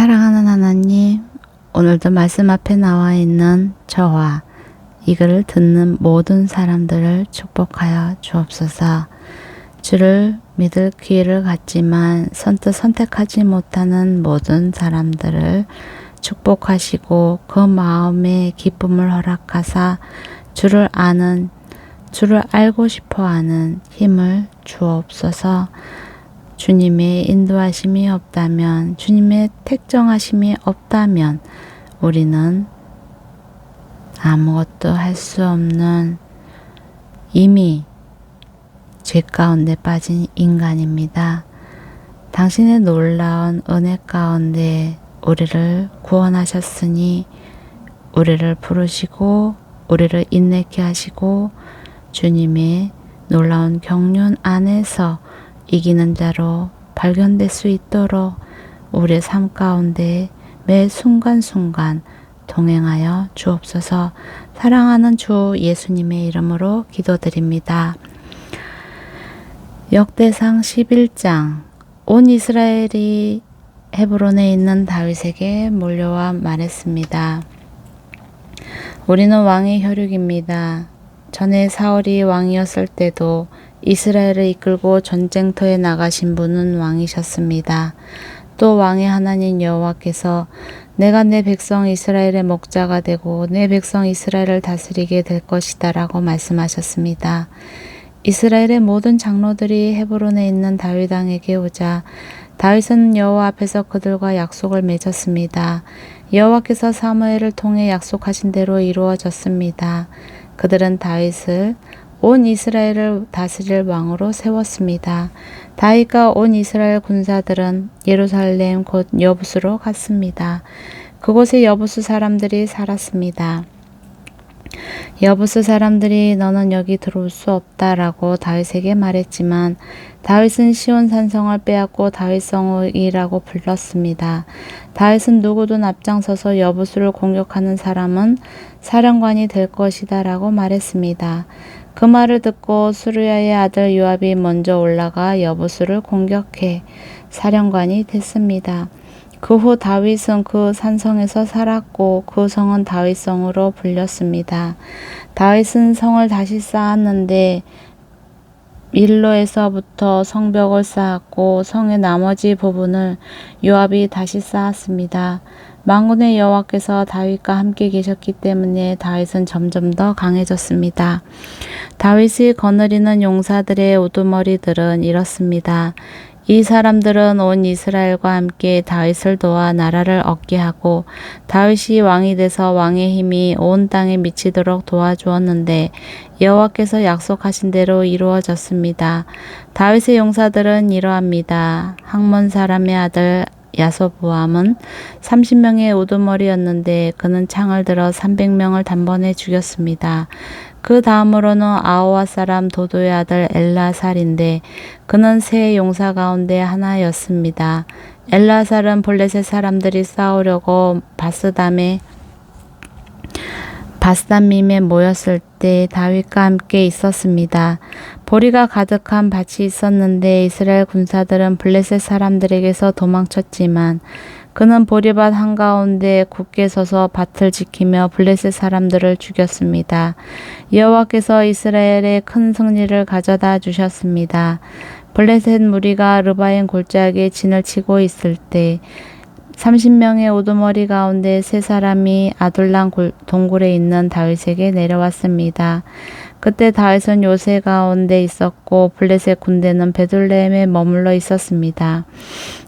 사랑하는 하나님, 오늘도 말씀 앞에 나와 있는 저와 이글을 듣는 모든 사람들을 축복하여 주옵소서. 주를 믿을 기회를 갖지만 선뜻 선택하지 못하는 모든 사람들을 축복하시고 그 마음에 기쁨을 허락하사 주를 알고 싶어 하는 힘을 주옵소서. 주님의 인도하심이 없다면, 주님의 택정하심이 없다면 우리는 아무것도 할 수 없는 이미 죄 가운데 빠진 인간입니다. 당신의 놀라운 은혜 가운데 우리를 구원하셨으니 우리를 부르시고 우리를 인내케 하시고 주님의 놀라운 경륜 안에서 이기는 자로 발견될 수 있도록 우리의 삶 가운데 매 순간순간 동행하여 주옵소서. 사랑하는 주 예수님의 이름으로 기도드립니다. 역대상 11장 온 이스라엘이 헤브론에 있는 다윗에게 몰려와 말했습니다. 우리는 왕의 혈육입니다. 전에 사울이 왕이었을 때도 이스라엘을 이끌고 전쟁터에 나가신 분은 왕이셨습니다. 또 왕의 하나님 여호와께서 내가 내 백성 이스라엘의 목자가 되고 내 백성 이스라엘을 다스리게 될 것이다 라고 말씀하셨습니다. 이스라엘의 모든 장로들이 헤브론에 있는 다윗 왕에게 오자 다윗은 여호와 앞에서 그들과 약속을 맺었습니다. 여호와께서 사무엘을 통해 약속하신 대로 이루어졌습니다. 그들은 다윗을 온 이스라엘을 다스릴 왕으로 세웠습니다. 다윗과 온 이스라엘 군사들은 예루살렘 곧 여부스로 갔습니다. 그곳에 여부스 사람들이 살았습니다. 여부스 사람들이 너는 여기 들어올 수 없다라고 다윗에게 말했지만 다윗은 시온 산성을 빼앗고 다윗성이라고 불렀습니다. 다윗은 누구도 앞장서서 여부스를 공격하는 사람은 사령관이 될 것이다 라고 말했습니다. 그 말을 듣고 수르야의 아들 요압이 먼저 올라가 여부스를 공격해 사령관이 됐습니다. 그 후 다윗은 그 산성에서 살았고 그 성은 다윗성으로 불렸습니다. 다윗은 성을 다시 쌓았는데 밀로에서부터 성벽을 쌓았고 성의 나머지 부분을 요압이 다시 쌓았습니다. 만군의 여호와께서 다윗과 함께 계셨기 때문에 다윗은 점점 더 강해졌습니다. 다윗이 거느리는 용사들의 우두머리들은 이렇습니다. 이 사람들은 온 이스라엘과 함께 다윗을 도와 나라를 얻게 하고 다윗이 왕이 돼서 왕의 힘이 온 땅에 미치도록 도와주었는데 여호와께서 약속하신 대로 이루어졌습니다. 다윗의 용사들은 이러합니다. 학몬 사람의 아들 야소보암은 30명의 우두머리였는데 그는 창을 들어 300명을 단번에 죽였습니다. 그 다음으로는 아호와 사람 도도의 아들 엘라살인데 그는 세 용사 가운데 하나였습니다. 엘라살은 블레셋 사람들이 싸우려고 바스담밈에 모였을 때 다윗과 함께 있었습니다. 보리가 가득한 밭이 있었는데 이스라엘 군사들은 블레셋 사람들에게서 도망쳤지만 그는 보리밭 한가운데 굳게 서서 밭을 지키며 블레셋 사람들을 죽였습니다. 여호와께서 이스라엘에 큰 승리를 가져다 주셨습니다. 블레셋 무리가 르바임 골짜기에 진을 치고 있을 때 30명의 우두머리 가운데 세 사람이 아둘람 동굴에 있는 다윗에게 내려왔습니다. 그때 다윗은 요새 가운데 있었고 블레셋 군대는 베들레헴에 머물러 있었습니다.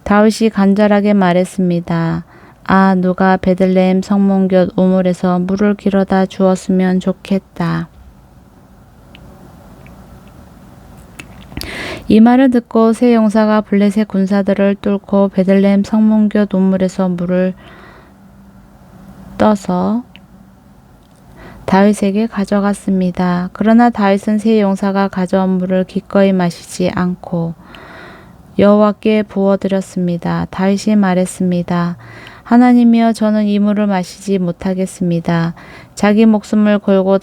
다윗이 간절하게 말했습니다. 아, 누가 베들레헴 성문 곁 우물에서 물을 길어다 주었으면 좋겠다. 이 말을 듣고 세 용사가 블레셋 군사들을 뚫고 베들레헴 성문 곁 우물에서 물을 떠서 다윗에게 가져갔습니다. 그러나 다윗은 세 용사가 가져온 물을 기꺼이 마시지 않고 여호와께 부어드렸습니다. 다윗이 말했습니다. 하나님이여, 저는 이 물을 마시지 못하겠습니다. 자기 목숨을 걸고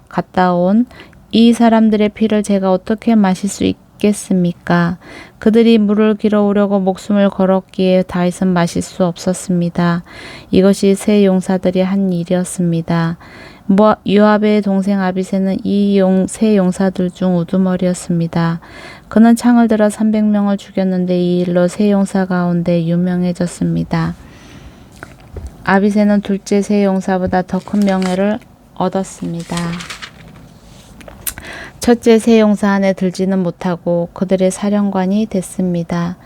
갔다 온 이 사람들의 피를 제가 어떻게 마실 수 있겠습니까? 그들이 물을 길어오려고 목숨을 걸었기에 다윗은 마실 수 없었습니다. 이것이 세 용사들이 한 일이었습니다. 요압의 동생 아비새는 이 세 용사들 중 우두머리였습니다. 그는 창을 들어 300명을 죽였는데 이 일로 세 용사 가운데 유명해졌습니다. 아비새는 둘째 세 용사보다 더 큰 명예를 얻었습니다. 첫째 세 용사 안에 들지는 못하고 그들의 사령관이 됐습니다.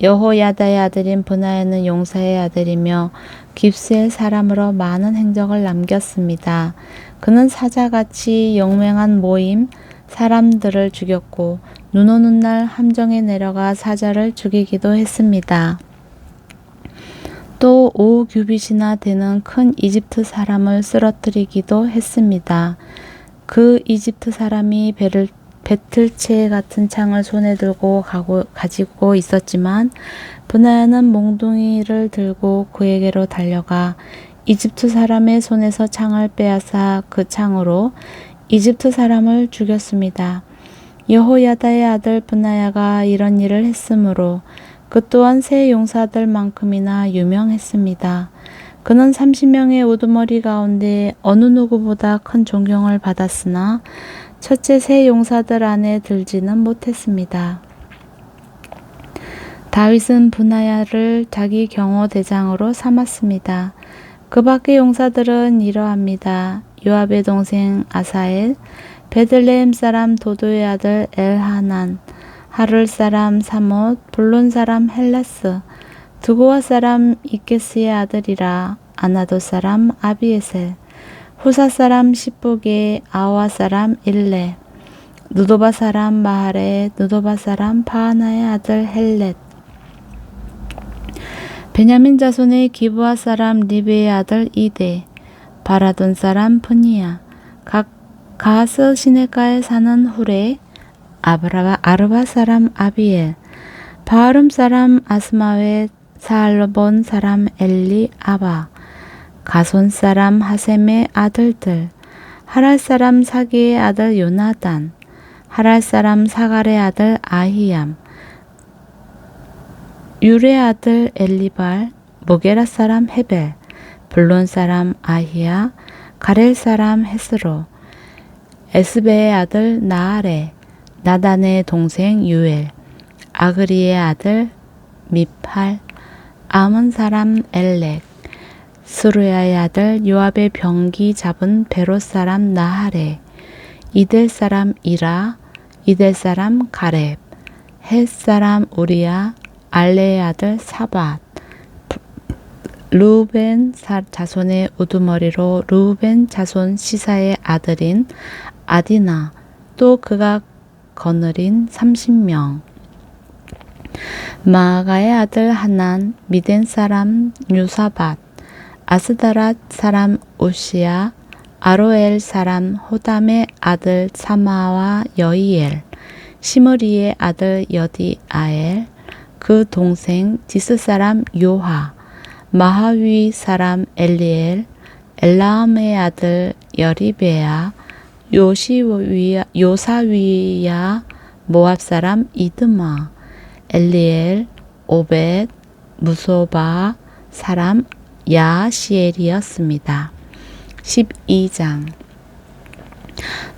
여호야다의 아들인 브나야는 용사의 아들이며 깁스의 사람으로 많은 행적을 남겼습니다. 그는 사자같이 영맹한 모임 사람들을 죽였고 눈 오는 날 함정에 내려가 사자를 죽이기도 했습니다. 또 5규빗이나 되는 큰 이집트 사람을 쓰러뜨리기도 했습니다. 그 이집트 사람이 배틀채 같은 창을 손에 들고 가지고 있었지만 브나야는 몽둥이를 들고 그에게로 달려가 이집트 사람의 손에서 창을 빼앗아 그 창으로 이집트 사람을 죽였습니다. 여호야다의 아들 브나야가 이런 일을 했으므로 그 또한 세 용사들만큼이나 유명했습니다. 그는 30명의 우두머리 가운데 어느 누구보다 큰 존경을 받았으나 첫째 세 용사들 안에 들지는 못했습니다. 다윗은 브나야를 자기 경호 대장으로 삼았습니다. 그 밖의 용사들은 이러합니다. 요압의 동생 아사엘, 베들레헴 사람 도도의 아들 엘하난, 하룰 사람 사못, 블론 사람 헬라스, 드고와 사람 이케스의 아들이라 아나도 사람 아비에셀, 후사 사람 시브게, 아와 사람 일레, 누도바 사람 마하레, 누도바 사람 바하나의 아들 헬렛, 베냐민 자손의 기브아 사람 리베의 아들 이데, 바라돈 사람 푸니야, 가스 시내가에 사는 후레, 아르바 사람 아비엘, 바하름 사람 아스마웨, 사알본 사람 엘리 아바, 가손 사람 하셈의 아들들, 하랄 사람 사기의 아들 요나단, 하랄 사람 사갈의 아들 아히얌, 율의 아들 엘리발, 모게라 사람 헤벨, 블론 사람 아히야, 가렐 사람 헤스로, 에스베의 아들 나아레, 나단의 동생 유엘, 아그리의 아들 미팔, 아몬 사람 엘렉, 스루야의 아들 요압의 병기 잡은 베롯 사람 나하레, 이델 사람 이라, 이델 사람 가렙, 헷 사람 우리야, 알레의 아들 사밧, 르우벤 자손의 우두머리로 르우벤 자손 시사의 아들인 아디나, 또 그가 거느린 30명, 마아가의 아들 하난, 미덴 사람 유사밧, 아스다랏 사람 우시야, 아로엘 사람 호담의 아들 사마와 여이엘, 시므리의 아들 여디아엘, 그 동생 디스 사람 요하, 마하위 사람 엘리엘, 엘라함의 아들 여리베야, 요사위야, 모압 사람 이드마, 엘리엘, 오벳, 무소바 사람 야시엘이었습니다. 12장.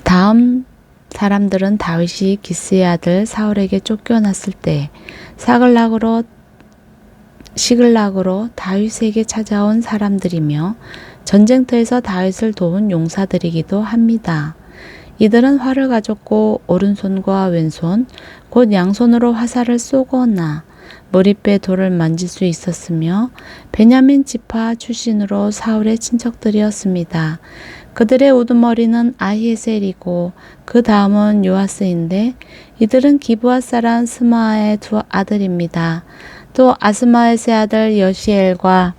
다음 사람들은 다윗이 기스의 아들 사울에게 쫓겨났을 때 시글락으로 다윗에게 찾아온 사람들이며 전쟁터에서 다윗을 도운 용사들이기도 합니다. 이들은 활을 가졌고 오른손과 왼손 곧 양손으로 화살을 쏘거나 머리뼈 돌을 만질 수 있었으며 베냐민 지파 출신으로 사울의 친척들이었습니다. 그들의 우두머리는 아히에셀이고 그 다음은 요아스인데 이들은 기브아 사람 스마아의 두 아들입니다. 또 아스마엣의 아들 여시엘과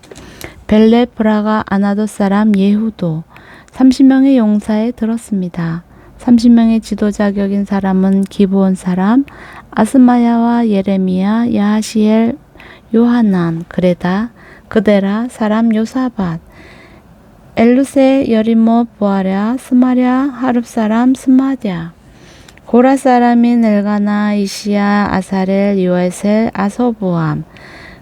벨레브라가 아나도 사람 예후도 30명의 용사에 들었습니다. 30명의 지도자격인 사람은 기브온 사람 아스마야와 예레미야, 야하시엘, 요하난, 그데라 사람 요사밧, 엘루세, 여리못, 보아랴, 스마랴, 하릅 사람 스마랴, 고라 사람인 엘가나, 이시야, 아사렐, 요에셀, 아소부함,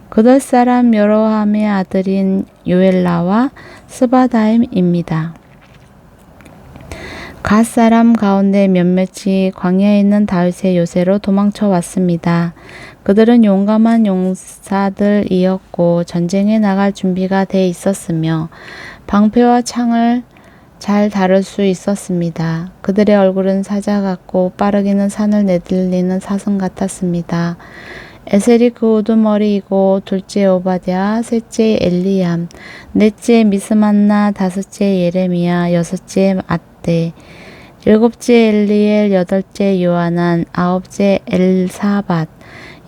그들 사람 여로함의 아들인 요엘라와 스바다임입니다. 갓 사람 가운데 몇몇이 광야에 있는 다윗의 요새로 도망쳐 왔습니다. 그들은 용감한 용사들이었고 전쟁에 나갈 준비가 돼 있었으며 방패와 창을 잘 다룰 수 있었습니다. 그들의 얼굴은 사자 같고 빠르게는 산을 내들리는 사슴 같았습니다. 에셀이 그 우두머리이고 둘째 오바댜, 셋째 엘리암, 넷째 미스만나, 다섯째 예레미야, 여섯째 앗대, 일곱째 엘리엘, 여덟째 요하난, 아홉째 엘사밧,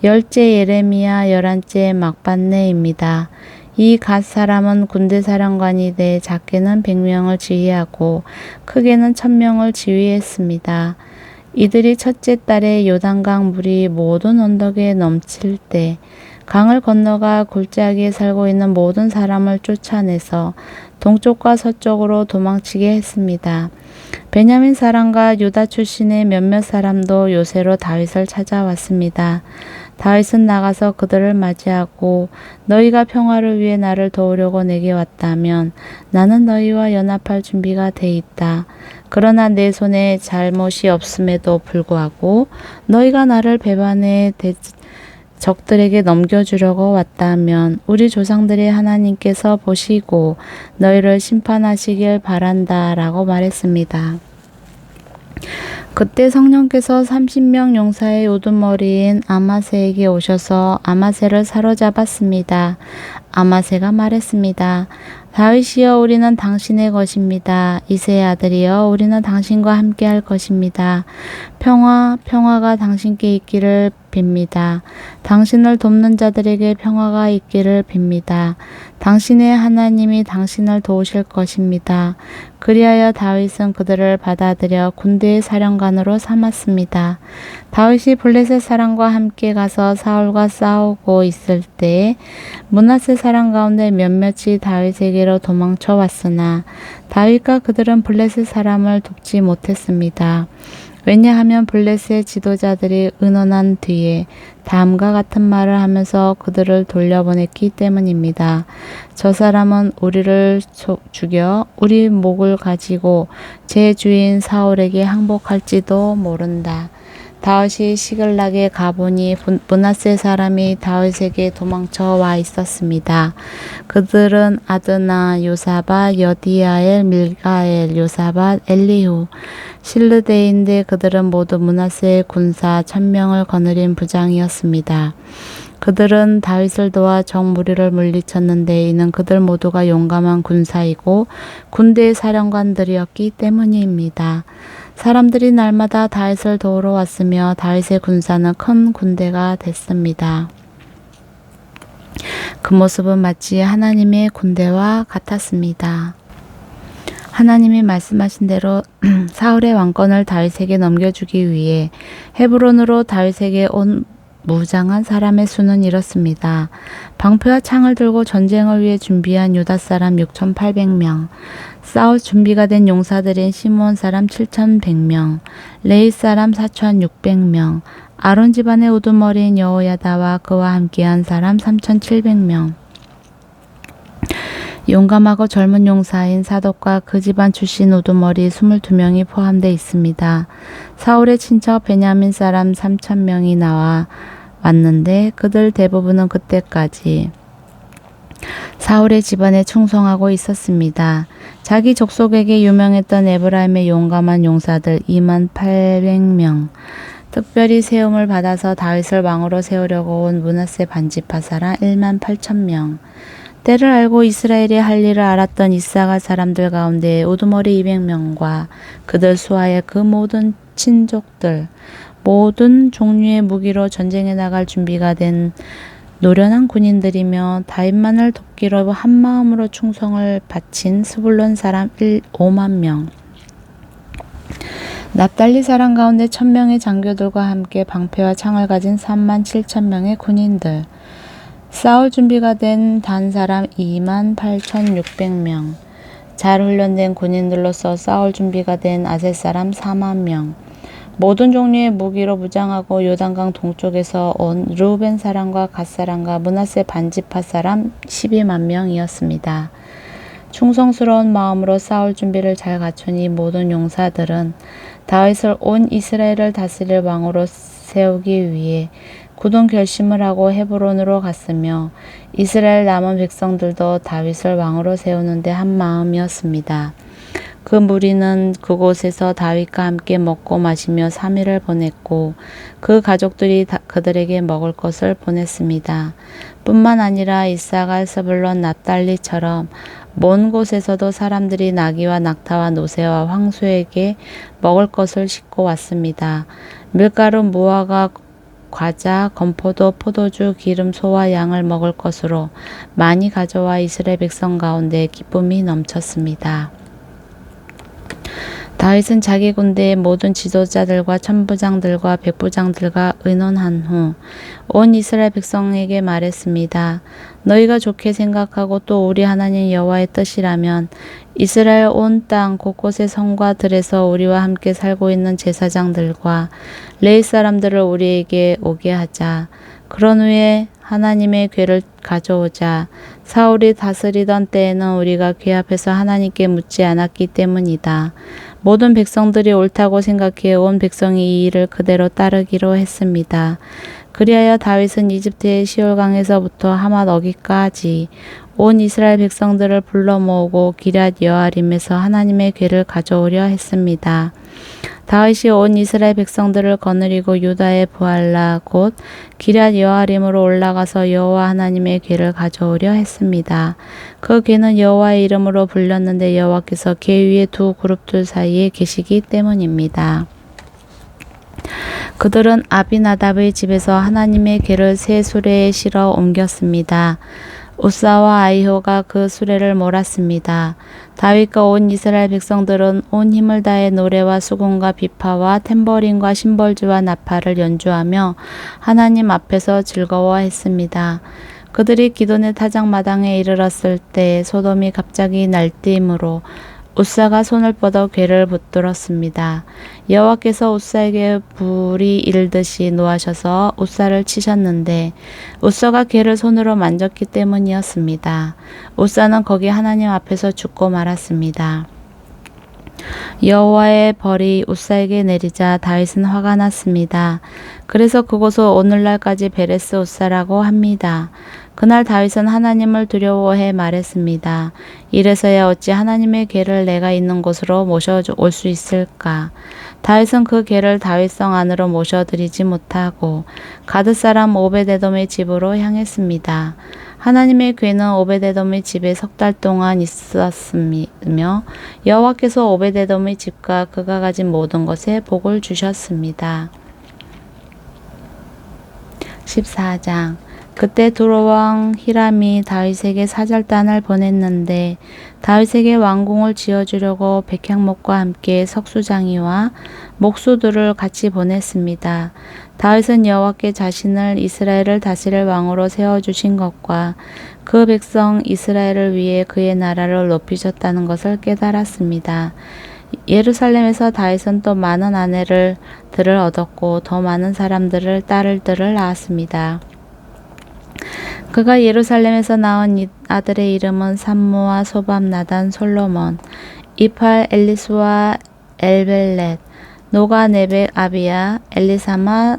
열째 예레미야, 열한째 막반네입니다. 이 갓 사람은 군대 사령관이 돼 작게는 100명을 지휘하고 크게는 1000명을 지휘했습니다. 이들이 첫째 달에 요단강 물이 모든 언덕에 넘칠 때 강을 건너가 골짜기에 살고 있는 모든 사람을 쫓아내서 동쪽과 서쪽으로 도망치게 했습니다. 베냐민 사람과 유다 출신의 몇몇 사람도 요새로 다윗을 찾아왔습니다. 다윗은 나가서 그들을 맞이하고 너희가 평화를 위해 나를 도우려고 내게 왔다면 나는 너희와 연합할 준비가 돼 있다. 그러나 내 손에 잘못이 없음에도 불구하고 너희가 나를 배반해 적들에게 넘겨주려고 왔다면 우리 조상들의 하나님께서 보시고 너희를 심판하시길 바란다 라고 말했습니다. 그때 성령께서 30명 용사의 우두머리인 아마세에게 오셔서 아마세를 사로잡았습니다. 아마세가 말했습니다. 다윗이여 우리는 당신의 것입니다. 이새의 아들이여 우리는 당신과 함께 할 것입니다. 평화가 당신께 있기를 빕니다. 당신을 돕는 자들에게 평화가 있기를 빕니다. 당신의 하나님이 당신을 도우실 것입니다. 그리하여 다윗은 그들을 받아들여 군대의 사령관으로 삼았습니다. 다윗이 블레셋 사람과 함께 가서 사울과 싸우고 있을 때에 므낫세 사람 가운데 몇몇이 다윗에게로 도망쳐 왔으나 다윗과 그들은 블레셋 사람을 돕지 못했습니다. 왜냐하면 블레셋 지도자들이 의논한 뒤에 다음과 같은 말을 하면서 그들을 돌려보냈기 때문입니다. 저 사람은 우리를 죽여 우리 목을 가지고 제 주인 사울에게 항복할지도 모른다. 다윗이 시글락에 가보니 므낫세 사람이 다윗에게 도망쳐 와 있었습니다. 그들은 아드나, 요사밧, 여디야엘, 밀가엘, 요사밧, 엘리후, 실르데인데 그들은 모두 므낫세의 군사 1000명을 거느린 부장이었습니다. 그들은 다윗을 도와 적 무리를 물리쳤는데 이는 그들 모두가 용감한 군사이고 군대의 사령관들이었기 때문입니다. 사람들이 날마다 다윗을 도우러 왔으며 다윗의 군사는 큰 군대가 됐습니다. 그 모습은 마치 하나님의 군대와 같았습니다. 하나님이 말씀하신 대로 사울의 왕권을 다윗에게 넘겨주기 위해 헤브론으로 다윗에게 온 무장한 사람의 수는 이렇습니다. 방패와 창을 들고 전쟁을 위해 준비한 유다 사람 6800명, 싸울 준비가 된 용사들인 시므온 사람 7100명, 레위 사람 4600명, 아론 집안의 우두머리인 여호야다와 그와 함께한 사람 3700명, 용감하고 젊은 용사인 사독과 그 집안 출신 우두머리 22명이 포함되어 있습니다. 사울의 친척 베냐민 사람 3000명이 왔는데 그들 대부분은 그때까지 사울의 집안에 충성하고 있었습니다. 자기 족속에게 유명했던 에브라임의 용감한 용사들 2800명, 특별히 세움을 받아서 다윗을 왕으로 세우려고 온 므낫세 반지파 사람 18,000명, 때를 알고 이스라엘이 할 일을 알았던 이사갈 사람들 가운데 우두머리 200명과 그들 수하의 그 모든 친족들, 모든 종류의 무기로 전쟁에 나갈 준비가 된 노련한 군인들이며 다윗만을 돕기로 한 마음으로 충성을 바친 스불론 사람 5만 명, 납달리 사람 가운데 1000명의 장교들과 함께 방패와 창을 가진 37,000명의 군인들, 싸울 준비가 된 단 사람 28,600명, 잘 훈련된 군인들로서 싸울 준비가 된 아셋 사람 4만 명, 모든 종류의 무기로 무장하고 요단강 동쪽에서 온 르우벤 사람과 갓 사람과 므낫세 반지파 사람 12만 명이었습니다. 충성스러운 마음으로 싸울 준비를 잘 갖춘 이 모든 용사들은 다윗을 온 이스라엘을 다스릴 왕으로 세우기 위해 굳은 결심을 하고 헤브론으로 갔으며 이스라엘 남은 백성들도 다윗을 왕으로 세우는데 한 마음이었습니다. 그 무리는 그곳에서 다윗과 함께 먹고 마시며 3일을 보냈고 그 가족들이 그들에게 먹을 것을 보냈습니다. 뿐만 아니라 이사갈, 스불론, 납달리처럼 먼 곳에서도 사람들이 나귀와 낙타와 노새와 황소에게 먹을 것을 싣고 왔습니다. 밀가루, 무화과, 과자, 건포도, 포도주, 기름, 소와 양을 먹을 것으로 많이 가져와 이스라엘 백성 가운데 기쁨이 넘쳤습니다. 다윗은 자기 군대의 모든 지도자들과 천부장들과 백부장들과 의논한 후 온 이스라엘 백성에게 말했습니다. 너희가 좋게 생각하고 또 우리 하나님 여호와의 뜻이라면 이스라엘 온 땅 곳곳의 성과 들에서 우리와 함께 살고 있는 제사장들과 레위 사람들을 우리에게 오게 하자. 그런 후에 하나님의 궤를 가져오자. 사울이 다스리던 때에는 우리가 궤 앞에서 하나님께 묻지 않았기 때문이다. 모든 백성들이 옳다고 생각해 온 백성이 이 일을 그대로 따르기로 했습니다. 그리하여 다윗은 이집트의 시올강에서부터 하맛 어기까지 온 이스라엘 백성들을 불러 모으고 기럇 여아림에서 하나님의 궤를 가져오려 했습니다. 다윗이 온 이스라엘 백성들을 거느리고 유다의 부할라 곧 기럇 여아림으로 올라가서 여호와 하나님의 궤를 가져오려 했습니다. 그 궤는 여호와의 이름으로 불렸는데 여호와께서 궤 위에 두 그룹들 사이에 계시기 때문입니다. 그들은 아비나답의 집에서 하나님의 궤를 새 수레에 실어 옮겼습니다. 우사와 아이호가 그 수레를 몰았습니다. 다윗과 온 이스라엘 백성들은 온 힘을 다해 노래와 수금과 비파와 탬버린과 심벌주와 나팔을 연주하며 하나님 앞에서 즐거워했습니다. 그들이 기돈의 타작마당에 이르렀을 때 소돔이 갑자기 날뛰므로 우사가 손을 뻗어 궤를 붙들었습니다. 여호와께서 우사에게 불이 일듯이 노하셔서 우사를 치셨는데 우사가 궤를 손으로 만졌기 때문이었습니다. 우사는 거기 하나님 앞에서 죽고 말았습니다. 여호와의 벌이 우사에게 내리자 다윗은 화가 났습니다. 그래서 그곳을 오늘날까지 베레스 우사라고 합니다. 그날 다윗은 하나님을 두려워해 말했습니다. 이래서야 어찌 하나님의 궤를 내가 있는 곳으로 모셔올 수 있을까? 다윗은 그 궤를 다윗성 안으로 모셔드리지 못하고 가드 사람 오베데돔의 집으로 향했습니다. 하나님의 궤는 오베데돔의 집에 3달 동안 있었으며 여호와께서 오베데돔의 집과 그가 가진 모든 것에 복을 주셨습니다. 14장 그때 두로왕 히람이 다윗에게 사절단을 보냈는데 다윗에게 왕궁을 지어주려고 백향목과 함께 석수장이와 목수들을 같이 보냈습니다. 다윗은 여호와께 자신을 이스라엘을 다스릴 왕으로 세워주신 것과 그 백성 이스라엘을 위해 그의 나라를 높이셨다는 것을 깨달았습니다. 예루살렘에서 다윗은 또 많은 아내들을 얻었고 더 많은 딸들을 낳았습니다. 그가 예루살렘에서 낳은 아들의 이름은 삼무와 소밤, 나단, 솔로몬, 이팔, 엘리수와 엘벨렛, 노가, 네벡, 아비야, 엘리사마,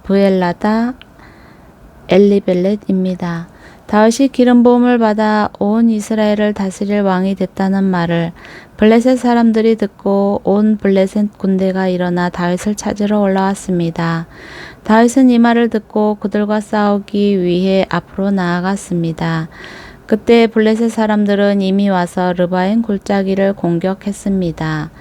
부엘라다, 엘리벨렛입니다. 다윗이 기름 부음을 받아 온 이스라엘을 다스릴 왕이 됐다는 말을 블레셋 사람들이 듣고 온 블레셋 군대가 일어나 다윗을 찾으러 올라왔습니다. 다윗은 이 말을 듣고 그들과 싸우기 위해 앞으로 나아갔습니다. 그때 블레셋 사람들은 이미 와서 르바임 골짜기를 공격했습니다.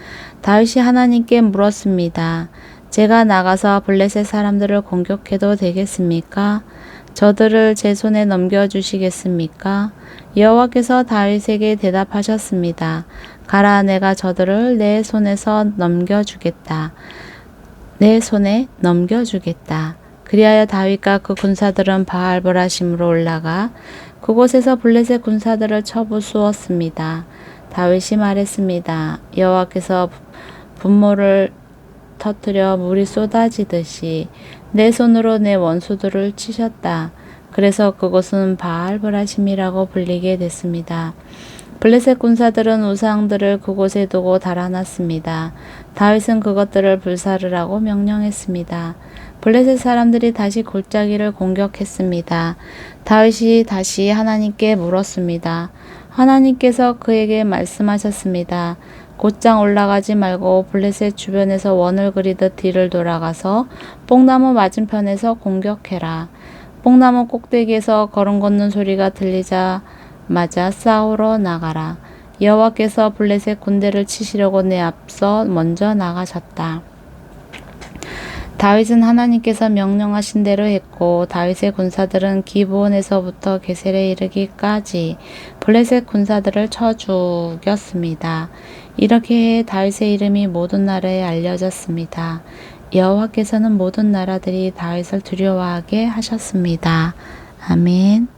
다윗이 하나님께 물었습니다. 제가 나가서 블레셋 사람들을 공격해도 되겠습니까? 저들을 제 손에 넘겨주시겠습니까? 여호와께서 다윗에게 대답하셨습니다. 가라, 내가 저들을 내 손에서 넘겨주겠다. 내 손에 넘겨주겠다. 그리하여 다윗과 그 군사들은 바알보라심으로 올라가 그곳에서 블레셋 군사들을 쳐부수었습니다. 다윗이 말했습니다. 여호와께서 분모를 터뜨려 물이 쏟아지듯이 내 손으로 내 원수들을 치셨다. 그래서 그곳은 바알브라심이라고 불리게 됐습니다. 블레셋 군사들은 우상들을 그곳에 두고 달아났습니다. 다윗은 그것들을 불사르라고 명령했습니다. 블레셋 사람들이 다시 골짜기를 공격했습니다. 다윗이 다시 하나님께 물었습니다. 하나님께서 그에게 말씀하셨습니다. 곧장 올라가지 말고 블레셋 주변에서 원을 그리듯 뒤를 돌아가서 뽕나무 맞은편에서 공격해라. 뽕나무 꼭대기에서 걸음 걷는 소리가 들리자마자 싸우러 나가라. 여호와께서 블레셋 군대를 치시려고 내 앞서 먼저 나가셨다. 다윗은 하나님께서 명령하신 대로 했고 다윗의 군사들은 기브온에서부터 게셀에 이르기까지 블레셋 군사들을 쳐 죽였습니다. 이렇게 해 다윗의 이름이 모든 나라에 알려졌습니다. 여호와께서는 모든 나라들이 다윗을 두려워하게 하셨습니다. 아멘.